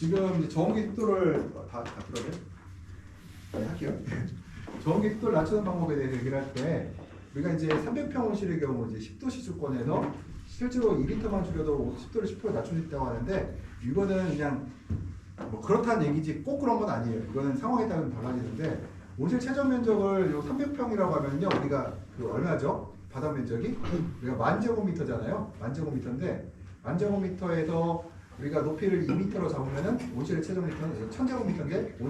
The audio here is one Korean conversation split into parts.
지금 이제 저온기 습도를 다 들어요? 네, 할게요. 저온기 습도를 낮추는 방법에 대해서 얘기를 할 때 우리가 이제 300평 온실의 경우 이제 10도씨 주권에서 실제로 2리터만 줄여도 10도를 10% 낮출 수 있다고 하는데 이거는 그냥 뭐 그렇다는 얘기지 꼭 그런 건 아니에요. 이거는 상황에 따라 달라지는데 온실 최저 면적을 요 300평이라고 하면요 우리가 그 얼마죠? 바닥 면적이 우리가 1000제곱미터잖아요. 1000제곱미터인데 1000제곱미터에서 우리가 높이를 2m로 잡으면은 온실의 최저 면적은 1000제곱미터인데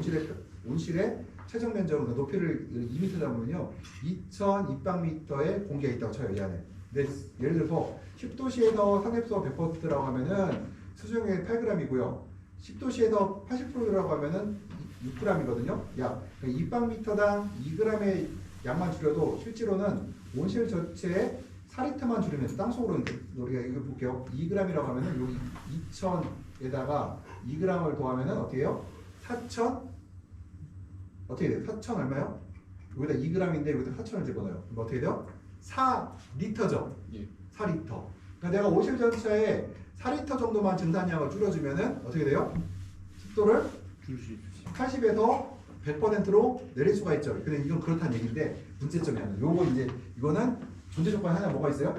온실의 최종 면적은 높이를 2m 잡으면요 2000입방미터의 공기가 있다고 쳐요 이 안에. 근데 예를 들어서 10도씨에서 산앱소 100%라고 하면은 수중액 8g이고요 10도씨에서 80%라고 하면은 6g이거든요. 약 입방미터당 2g의 양만 줄여도 실제로는 온실 전체에 4리터만 줄이면서 땅속으로 우리가 이거 볼게요. 2g이라고 하면은 여기 2000에다가 2g을 더하면은 어떻게 해요? 4000 어떻게 돼요? 4000 얼마요? 여기다 2g인데 여기다 4000을 집어넣어요. 그럼 어떻게 돼요? 4리터죠. 예. 4리터. 그러니까 내가 온실 전체에 4리터 정도만 증산량을 줄여주면은 어떻게 돼요? 습도를 줄수 있지. 80에서 100%로 내릴 수가 있죠. 근데 이건 그렇다는 얘기인데 문제점이 아니에요. 요거 이제 이거는 존재 조건 하나 뭐가 있어요?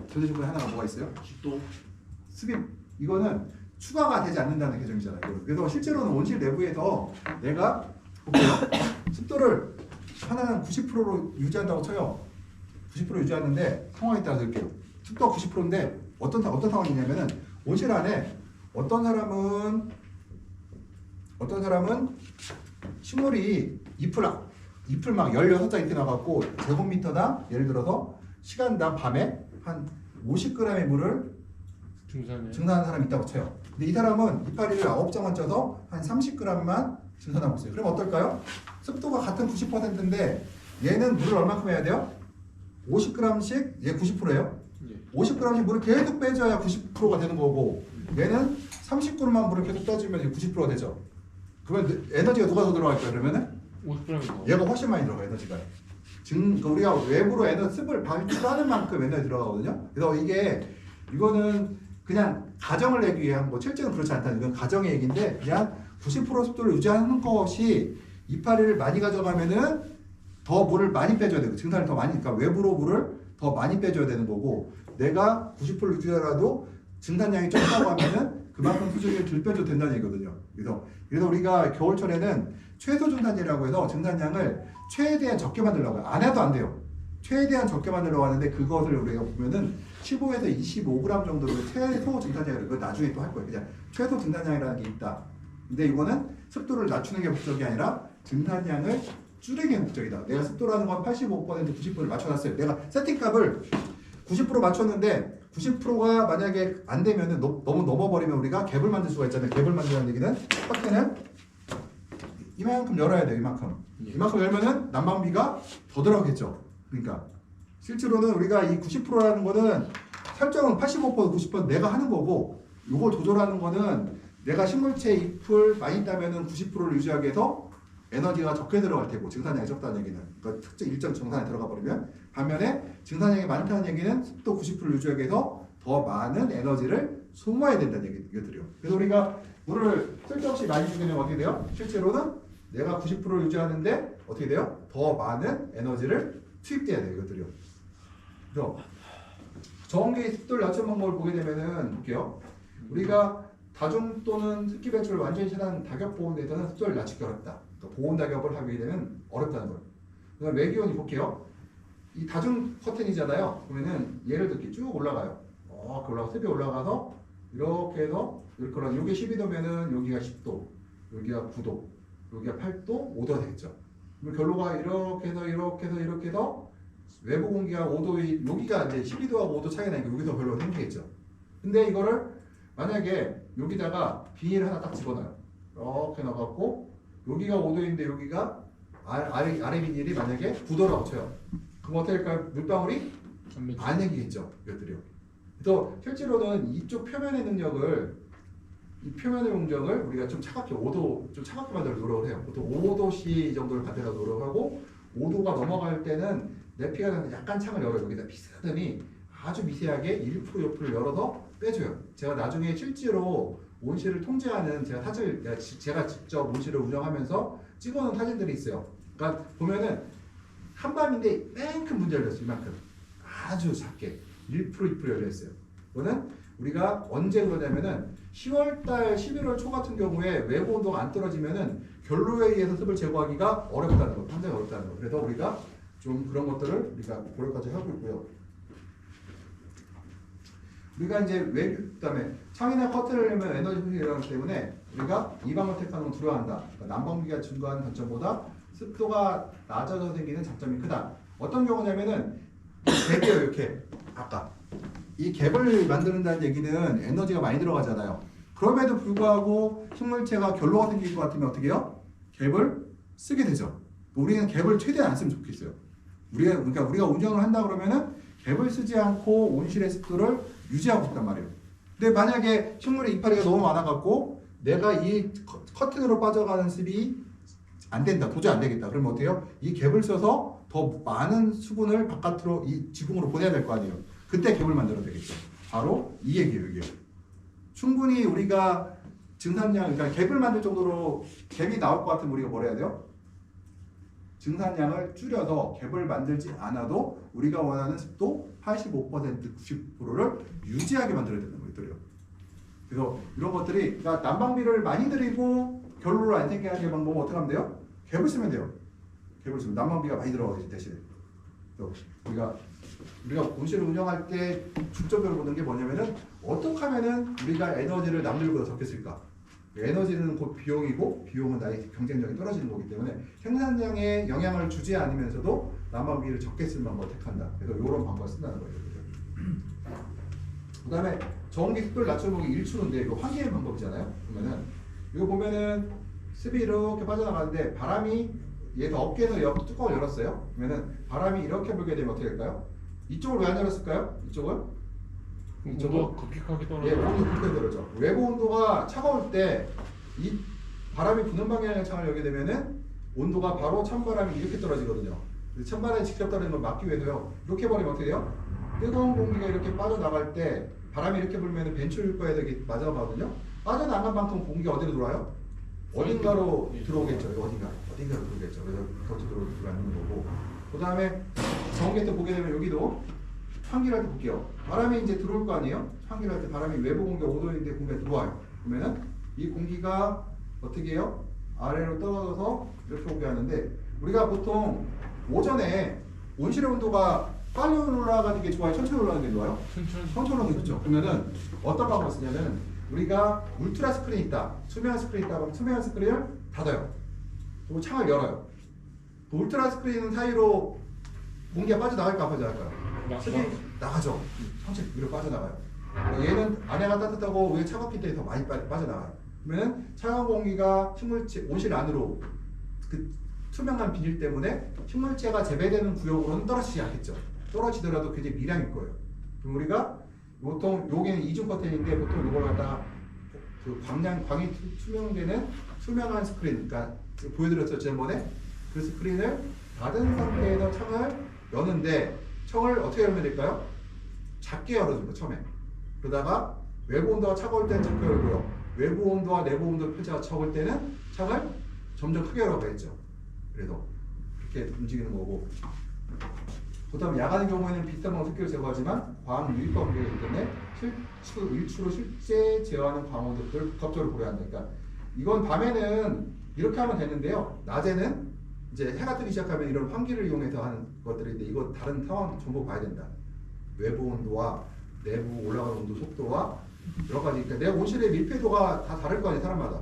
존재 조건 하나가 뭐가 있어요? 10도. 습입 이거는 추가가 되지 않는다는 개념이잖아요. 그래서 실제로는 온실 내부에서 내가 볼게요. 습도를 하나는 90%로 유지한다고 쳐요. 90% 유지하는데 상황에 따라서 이렇게요. 습도가 90%인데 어떤 상황이냐면은 온실 안에 어떤 사람은 식물이 잎을 막 16장 이렇게 나갖고 제곱미터당 예를 들어서 시간당 밤에 한 50g의 물을 증산하는 사람이 있다고 쳐요. 근데 이 사람은 이파리를 9장만 쪄서 한 30g만 증산하고 있어요. 그럼 어떨까요? 습도가 같은 90%인데 얘는 물을 얼마큼 해야 돼요? 50g씩 얘 90%예요. 예. 50g씩 물을 계속 빼줘야 90%가 되는 거고 얘는 30g만 물을 계속 빼주면 이제 90%가 되죠. 그러면 에너지가 누가 더 들어갈까요? 그러면은 50g. 얘가 훨씬 많이 들어가 에너지가. 우리가 외부로 습을 발출하는 만큼 에너지 들어가거든요. 그래서 이거는 그냥 가정을 내기 위한 거. 실제는 그렇지 않다는 이건 가정의 얘기인데 그냥 90% 습도를 유지하는 것이 이파리를 많이 가져가면은 더 물을 많이 빼줘야 되고 증산을 더 많이 그러니까 외부로 물을 더 많이 빼줘야 되는 거고 내가 90%를 유지하더라도 증산량이 적다고 하면은 그만큼 수증기를 덜 빼줘도 된다는 얘기거든요. 그래서 우리가 겨울철에는 최소 증산량이라고 해서 증산량을 최대한 적게 만들려고 해요. 안 해도 안 돼요. 최대한 적게 만들려고 하는데 그것을 우리가 보면은 15에서 25g 정도로 최소 증산량을 그거 나중에 또 할 거예요. 그냥 최소 증산량이라는 게 있다. 근데 이거는 습도를 낮추는 게 목적이 아니라 증산량을 줄이는 게 목적이다. 내가 습도라는 건 85%, 90%를 맞춰놨어요. 내가 세팅값을 90% 맞췄는데 90%가 만약에 안 되면은 너무 넘어버리면 우리가 갭을 만들 수가 있잖아요. 갭을 만드는 얘기는 밖에는 이만큼 열어야 돼요. 이만큼 열면은 난방비가 더 들어가겠죠. 그러니까 실제로는 우리가 이 90%라는 거는 설정은 85%, 90% 내가 하는 거고 이걸 조절하는 거는 내가 식물체 잎을 많이 따면은 90%를 유지하기 위해서 에너지가 적게 들어갈 테고 증산량이 적다는 얘기는 그러니까 특정 일정 정산에 들어가 버리면 반면에 증산량이 많다는 얘기는 습도 90%를 유지하기 위해서 더 많은 에너지를 소모해야 된다는 얘기들이요. 그래서 우리가 물을 쓸데없이 많이 주게 되면 어떻게 돼요? 실제로는 내가 90%를 유지하는데 어떻게 돼요? 더 많은 에너지를 투입돼야 돼요. 이것들이요. 그래서 저온기 습도를 낮추는 방법을 보게 되면은 볼게요. 우리가 다중 또는 습기 배출을 완전히 차단한 다격 보온에서는 습도를 낮추기 어렵다. 그러니까 보온 다격을 하게 되면 어렵다는 거예요. 그다음 외기온이 볼게요. 이 다중 커튼이잖아요. 그러면은 얘를 이렇게 쭉 올라가요. 올라가 습이 올라가서 이렇게 해서 이렇게 올라가. 여기 12도면은 여기가 10도, 여기가 9도, 여기가 8도, 5도가 되겠죠. 그럼 결로가 이렇게 해서 외부 공기가 5도, 여기가 이제 12도하고 5도 차이 나니까 여기서 별로 생기겠죠. 근데 이거를 만약에 여기다가 비닐 하나 딱 집어넣어요. 이렇게 넣어갖고 여기가 5도인데 여기가 아래 비닐이 만약에 9도라고 쳐요. 그럼 어떻게 할까요? 물방울이 안 생기겠죠. 이것들이요. 그래서 실제로는 이쪽 표면의 능력을 이 표면의 공정을 우리가 좀 차갑게 5도 좀 차갑게 만들어 노력을 해요. 보통 5도씨 정도를 만들어 노력하고 5도가 넘어갈 때는 내피가 약간 창을 열어요. 여기다 비스듬히 아주 미세하게 1% 옆을 열어서 빼줘요. 제가 나중에 실제로 온실을 통제하는 제가 직접 온실을 운영하면서 찍어놓은 사진들이 있어요. 그러니까 보면은 한밤인데 맨큰 문제 열렸어요. 이만큼 아주 작게 1% 2% 열려 있어요. 이거는 우리가 언제 그러냐면은 10월달 11월 초 같은 경우에 외부 온도가 안 떨어지면은 결로에 의해서 습을 제거하기가 어렵다는 거, 상당히 어렵다는 거. 그래서 우리가 좀 그런 것들을 우리가 고려까지 하고 있고요. 우리가 이제 그다음에 창이나 커튼을 내면 에너지 소비가 일어나기 때문에 우리가 이 방을 택하는 건 두려워한다. 그러니까 난방비가 증가하는 단점보다 습도가 낮아져 생기는 장점이 크다. 어떤 경우냐면은 갭이에요. 이렇게 아까 이 갭을 만드는다는 얘기는 에너지가 많이 들어가잖아요. 그럼에도 불구하고 식물체가 결로가 생길 것 같으면 어떻게 해요? 갭을 쓰게 되죠. 우리는 갭을 최대한 안 쓰면 좋겠어요. 그러니까 우리가 운영을 한다 그러면은 갭을 쓰지 않고 온실의 습도를 유지하고 싶단 말이에요. 근데 만약에 식물의 이파리가 너무 많아갖고 내가 이 커튼으로 빠져가는 습이 안 된다, 도저히 안 되겠다. 그러면 어때요? 이 갭을 써서 더 많은 수분을 바깥으로 이 지붕으로 보내야 될 거 아니에요. 그때 갭을 만들어야 되겠죠. 바로 이 얘기예요, 이게. 충분히 우리가 증산량, 그러니까 갭을 만들 정도로 갭이 나올 것 같으면 우리가 뭘 해야 돼요? 증산량을 줄여서 갭을 만들지 않아도 우리가 원하는 습도 85%, 90%를 유지하게 만들어야 되는 거예요. 그래서 이런 것들이 그러니까 난방비를 많이 들이고 결로를 안 생기게 하는 방법은 어떻게 하면 돼요? 갭을 쓰면 돼요. 갭을 쓰면 난방비가 많이 들어가기 대신에. 우리가 온실을 운영할 때 중점적으로 보는 게 뭐냐면은 어떻게 하면은 우리가 에너지를 남들보다 적게 쓸까? 에너지는 곧 비용이고 비용은 나의 경쟁력이 떨어지는 거기 때문에 생산량에 영향을 주지 않으면서도 난방비를 적게 쓰는 방법을 택한다. 그래서 이런 방법을 쓴다는 거예요. 그 다음에 전기 습도를 낮춰보기 일추는데 이거 환기의 방법이잖아요. 그러면은 이거 보면은 습이 이렇게 빠져나가는데 바람이 얘가 어깨에서 뚜껑을 열었어요. 그러면은 바람이 이렇게 불게 되면 어떻게 될까요? 이쪽을 왜 안 열었을까요? 이쪽을? 온도가 급격하게 떨어져요. 예, 온도 급격하게 떨어져. 외부 온도가 차가울 때 이 바람이 부는 방향의 창을 열게 되면은 온도가 바로 찬바람이 이렇게 떨어지거든요. 찬바람이 직접 떨어지는 걸 막기 위해서요. 이렇게 버리면 어떻게 돼요? 뜨거운 공기가 이렇게 빠져나갈 때 바람이 이렇게 불면 벤출구에서 이렇게 맞아가거든요. 빠져나간 만큼 공기가 어디로 들어와요? 어딘가로 들어오겠죠. 어딘가로 들어오겠죠. 그래서 겉으로 들어가는 거고. 그 다음에 전기 때 보게 되면 여기도 환기를 할 때 볼게요. 바람이 이제 들어올 거 아니에요? 환기를 할 때 바람이 외부 공기가 5도인데 공기가 들어와요. 그러면은 이 공기가 어떻게 해요? 아래로 떨어져서 이렇게 오게 하는데 우리가 보통 오전에 온실의 온도가 빨리 올라가는 게 좋아요? 천천히 올라가는 게 좋아요? 천천히 올라가는 게 좋죠. 그러면은 어떤 방법을 쓰냐면 우리가 울트라 스크린 있다, 투명한 스크린 있다 그러면 투명한 스크린을 닫아요. 그리고 창을 열어요. 그 울트라 스크린 사이로 공기가 빠져나갈까 안 빠져나갈까요? 습이 나가죠. 천천히 위로 빠져나가요. 얘는 안에가 따뜻하고 위에 차갑기 때문에 더 많이 빠져나가요. 그러면 차가운 공기가 식물체 온실 안으로 그 투명한 비닐 때문에 식물체가 재배되는 구역으로는 떨어지지 않겠죠. 떨어지더라도 굉장히 미량일 거예요. 그럼 우리가 보통 여기는 이중 커튼인데 보통 이걸 갖다가 그 광이 투명되는 투명한 스크린, 그러니까 보여드렸죠 지난번에 그 스크린을 닫은 상태에서 창을 여는데 창을 어떻게 열면 될까요? 작게 열어준 거 처음에. 그러다가 외부 온도가 차가울 때는 작게 열고요. 외부 온도와 내부 온도 표차가 적을 때는 창을 점점 크게 열어가겠죠. 그래서 이렇게 움직이는 거고. 그다음 야간의 경우에는 비슷한 방법 습기를 제거하지만 광 유입과 관계이기 때문에 일추로 실제 제어하는 광원들을 복합적으로 고려한다. 그러니까 이건 밤에는 이렇게 하면 되는데요. 낮에는 이제 해가 뜨기 시작하면 이런 환기를 이용해서 하는 것들인데 이거 다른 상황 전부 봐야 된다. 외부 온도와 내부 올라가는 온도 속도와 여러 가지. 그러니까 내 온실의 밀폐도가 다 다를 거 아니에요, 사람마다.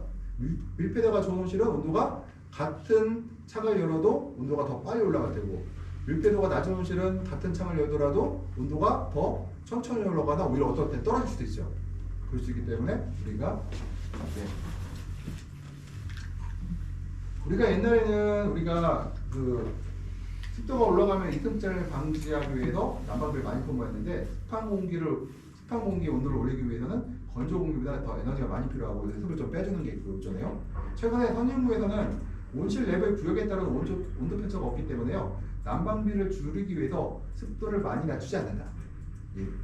밀폐도가 좋은 온실은 온도가 같은 창을 열어도 온도가 더 빨리 올라갈 테고, 밀폐도가 낮은 온실은 같은 창을 열더라도 온도가 더 천천히 올라가다 오히려 어떨 때 떨어질 수도 있죠. 그럴 수 있기 때문에 우리가 옛날에는 우리가 그 습도가 올라가면 이승장을 방지하기 위해서 난방비를 많이 포함했는데 습한 공기 온도를 올리기 위해서는 건조 공기보다 더 에너지가 많이 필요하고 습을 좀 빼주는 게 있잖아요. 최근에 선진국에서는 온실 내부의 구역에 따른 온도 편차가 없기 때문에요. 난방비를 줄이기 위해서 습도를 많이 낮추지 않는다.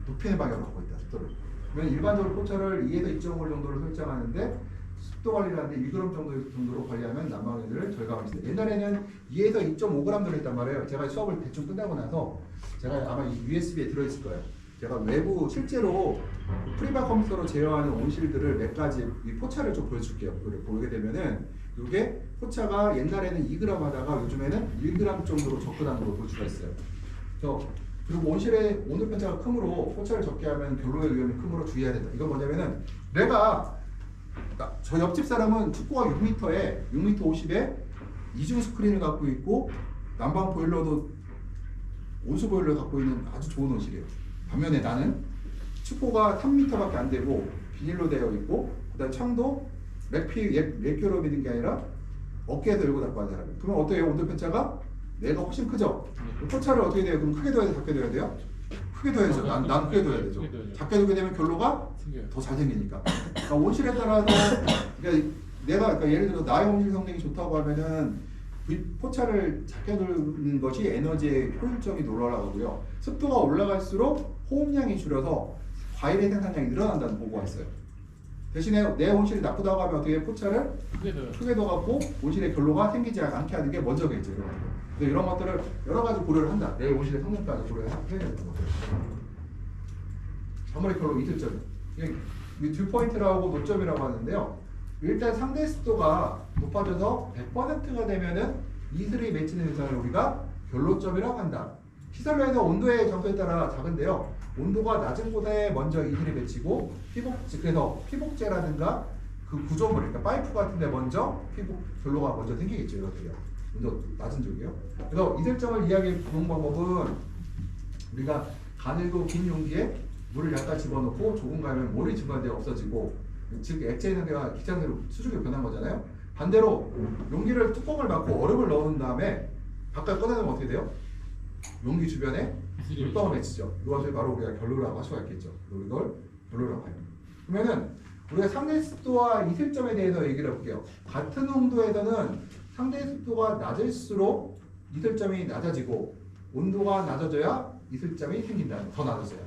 높이는 방향으로 가고 있다. 습도를. 그러면 일반적으로 포차를 2에서 2.5 정도로 설정하는데 습도 관리를 하는데 1g 정도로 관리하면 난방비를 절감할 수 있어요. 옛날에는 2에서 2.5g 들어있단 말이에요. 제가 수업을 대충 끝나고 나서 제가 아마 이 USB에 들어있을 거예요. 제가 외부 실제로 프리바 컴퓨터로 제어하는 온실들을 몇 가지 이 포차를 좀 보여줄게요. 그걸 보게 되면은 이게 포차가 옛날에는 2g 하다가 요즘에는 1g 정도로 접근하는 걸 볼 수가 있어요. 그리고 온실의 온도 편차가 크므로 포차를 적게 하면 결로의 위험이 크므로 주의해야 된다. 이건 뭐냐면은 저 옆집 사람은 축구가 6m에 6m 50에 이중 스크린을 갖고 있고 난방 보일러도 온수 보일러를 갖고 있는 아주 좋은 온실이에요. 반면에 나는 축구가 3m밖에 안 되고 비닐로 되어 있고 그다음 창도 렉교로 미는 게 아니라 어깨에서 열고 닫고 하는 사람이에요. 그러면 어때요? 온도 편차가 내가 훨씬 크죠? 포차를 어떻게 돼요? 그럼 크게 둬야 돼? 작게 둬야 돼요? 크게 둬야죠. 난 크게 둬야 되죠. 작게 두게 되면 결로가 더 잘생기니까. 그러니까 온실에 따라서 그러니까 예를 들어 나의 온실 성능이 좋다고 하면은 포차를 작게 두는 것이 에너지의 효율적이 올라가고요. 습도가 올라갈수록 호흡량이 줄여서 과일의 생산량이 늘어난다는 보고가 있어요. 대신에 내 온실이 나쁘다고 하면 어떻게 포차를 크게 둬갖고 온실의 결로가 생기지 않게 하는 게 먼저겠죠. 이런 것들을 여러 가지 고려를 한다. 내 온실의 성능까지 고려해야 되는 거예요. 아무리 결로 이틀점. 이 듀포인트라고 노점이라고 하는데요. 일단 상대 습도가 높아져서 100%가 되면은 이슬이 맺히는 현상을 우리가 결로점이라고 한다. 시설 내에서 온도의 정도에 따라 작은데요. 온도가 낮은 곳에 먼저 이슬이 맺히고 그래서 피복제라든가 그 구조물, 그러니까 파이프 같은 데 먼저 결로가 먼저 생기겠죠. 이렇게요. 온도 낮은 쪽이요. 그래서 이슬점을 이야기해 보는 방법은 우리가 가늘고 긴 용기에 물을 약간 집어넣고 조금 가면 물이 증발되어 없어지고 즉 액체 상태가 기차상태로 수축이 변한 거잖아요. 반대로 용기를 뚜껑을 막고 얼음을 넣은 다음에 바깥 꺼내놓으면 어떻게 돼요? 용기 주변에 물방울 맺히죠. 이것을 바로 우리가 결로라고 할 수가 있겠죠. 이걸 결로라고 해요. 그러면은 우리가 상대 습도와 이슬점에 대해서 얘기를 해볼게요. 같은 온도에서는 상대 습도가 낮을수록 이슬점이 낮아지고 온도가 낮아져야 이슬점이 생긴다. 더 낮아져요.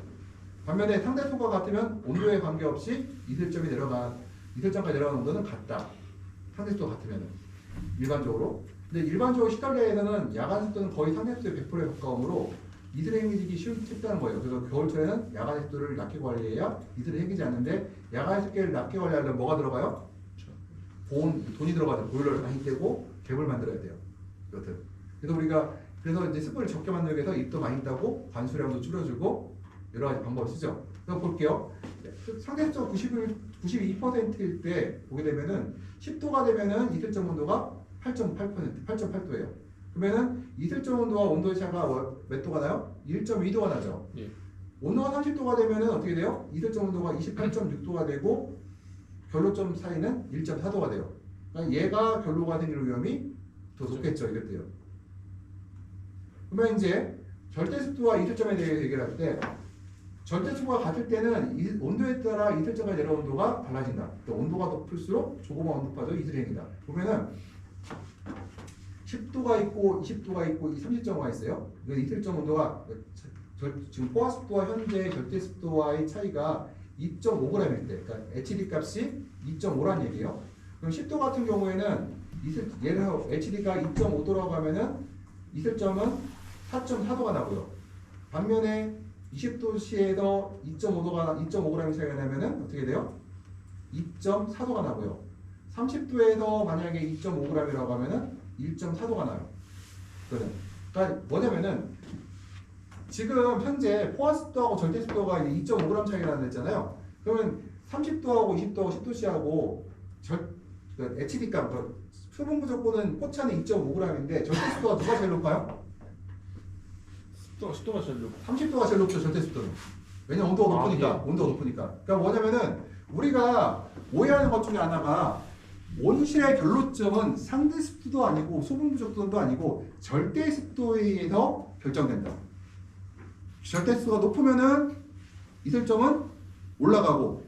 반면에 상대 습도가 같으면 온도에 관계없이 이슬점까지 내려가는 온도는 같다. 상대 습도가 같으면 일반적으로. 근데 일반적으로 시설내에서는 야간 습도는 거의 상대 습도의 100%에 가까우므로 이슬이 생기기 쉽다는 거예요. 그래서 겨울철에는 야간 습도를 낮게 관리해야 이슬이 생기지 않는데 야간 습도를 낮게 관리하려면 뭐가 들어가요? 돈이 들어가죠. 보일러를 많이 떼고 갭을 만들어야 돼요. 여튼 그래서 이제 습도를 적게 만들기 위해서 입도 많이 따고 관수량도 줄여주고 여러 가지 방법을 쓰죠. 그래서 볼게요. 상대적 92%일 때 보게 되면은 10도가 되면은 이슬점 온도가 8.8%, 8.8도예요. 그러면은 이슬점 온도와 온도의 차이가 몇 도가 나요? 1.2도가 나죠. 예. 온도가 30도가 되면은 어떻게 돼요? 이슬점 온도가 28.6도가 되고 결로점 사이는 1.4도가 돼요. 그러니까 얘가 결로가 생길 위험이 더 높겠죠. 이것도요. 그러면 이제 절대습도와 이슬점에 대해 얘기를 할 때 절대수가 같을 때는 온도에 따라 이슬점과 내려 온도가 달라진다. 그러니까 온도가 높을수록 조금만 온도 높아져 이슬이 생긴다. 보면은 10도가 있고 20도가 있고 30도가 있어요. 이슬점 온도가 지금 포화습도와 현재 절대습도와의 차이가 2.5g일 때, 그러니까 HD 값이 2.5란 얘기예요. 그럼 10도 같은 경우에는 예를 들어 HD가 2.5도라고 하면은 이슬점은 4.4도가 나고요. 반면에 20도씨에서 2.5g 차이가 나면은 어떻게 돼요? 2.4도가 나고요. 30도에서 만약에 2.5g이라고 하면은 1.4도가 나요. 그러니까 뭐냐면은 지금 현재 포화습도하고 절대습도가 2.5g 차이가 나잖아요. 그러면 30도하고 20도하고 10도씨하고 HD값, 수분 부족분은 포차는 2.5g인데 절대습도가 누가 제일 높아요? 습도가 제일 높고 30도가 제일 높죠. 절대습도는. 왜냐면 온도가 높으니까. 예. 온도가 높으니까. 그러니까 뭐냐면은 우리가 오해하는 것 중에 하나가 온실의 결로점은 상대 습도도 아니고 수분 부족도도 아니고 절대 습도에 의해서 결정된다. 절대 습도가 높으면은 이슬점은 올라가고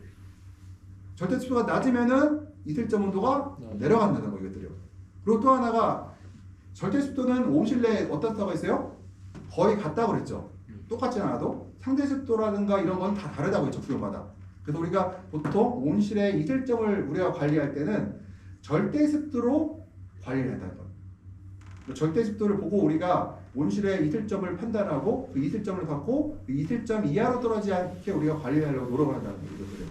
절대 습도가 낮으면은 이슬점 온도가 내려간다는 거 이것들이요. 그리고 또 하나가 절대 습도는 온실 내에 어떤 습도가 있어요? 거의 같다고 그랬죠. 똑같지 않아도 상대 습도라든가 이런 건 다 다르다고 했죠. 구역마다. 그래서 우리가 보통 온실의 이슬점을 우리가 관리할 때는 절대 습도로 관리를 한다는 거예요. 절대 습도를 보고 우리가 온실의 이슬점을 판단하고 그 이슬점을 갖고 그 이슬점 이하로 떨어지지 않게 우리가 관리하려고 노력을 한다는 거죠. 그래요.